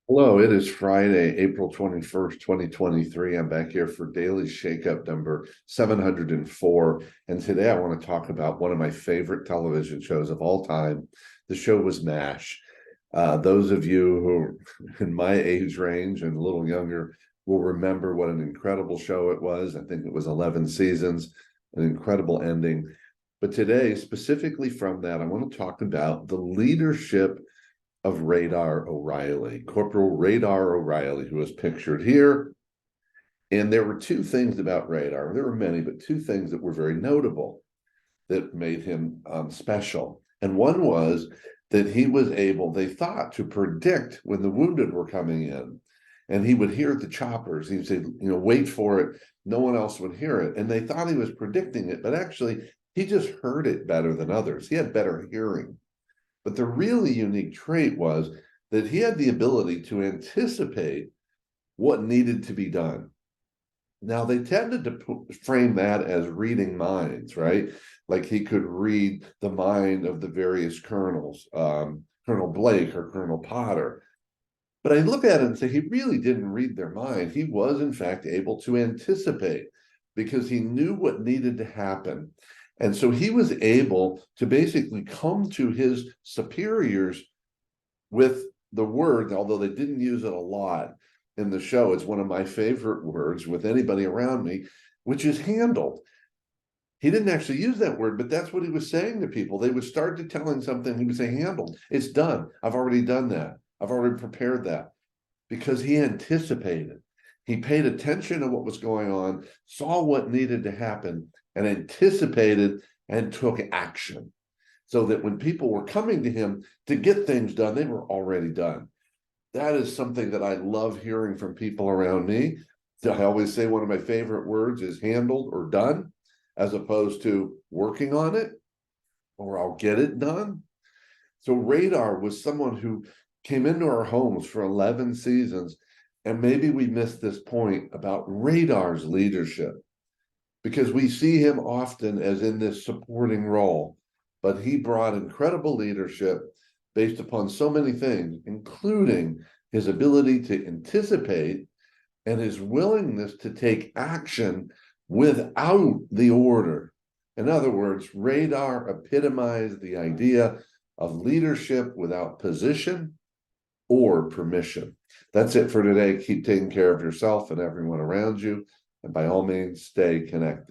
Hello, it is Friday, April 21st, 2023. I'm back here for Daily Shakeup number 704. And today I want to talk about one of my favorite television shows of all time. The show was MASH. Those of you who are in my age range and a little younger will remember what an incredible show it was. I think it was 11 seasons, an incredible ending. But today, specifically from that, I want to talk about the leadership of Radar O'Reilly, Corporal Radar O'Reilly, who is pictured here. And there were two things about Radar. There were many, but two things that were very notable that made him special. And one was that he was able, they thought, to predict when the wounded were coming in. And he would hear the choppers. He'd say, wait for it. No one else would hear it. And they thought he was predicting it, but actually, he just heard it better than others. He had better hearing. But the really unique trait was that he had the ability to anticipate what needed to be done. Now, they tended to frame that as reading minds, right? Like he could read the mind of the various colonels, Colonel Blake or Colonel Potter. But I look at it and say he really didn't read their mind. He was, in fact, able to anticipate because he knew what needed to happen. And so he was able to basically come to his superiors with the word, although they didn't use it a lot in the show. It's one of my favorite words with anybody around me, which is handled. He didn't actually use that word, but that's what he was saying to people. They would start to tell him something, he would say, handled. It's done. I've already done that. I've already prepared that, because he anticipated. He paid attention to what was going on, saw what needed to happen, and anticipated and took action. So that when people were coming to him to get things done, they were already done. That is something that I love hearing from people around me. I always say one of my favorite words is handled or done, as opposed to working on it or I'll get it done. So Radar was someone who came into our homes for 11 seasons. And maybe we missed this point about Radar's leadership, because we see him often as in this supporting role, but he brought incredible leadership based upon so many things, including his ability to anticipate and his willingness to take action without the order. In other words, Radar epitomized the idea of leadership without position or permission. That's it for today. Keep taking care of yourself and everyone around you. And by all means, stay connected.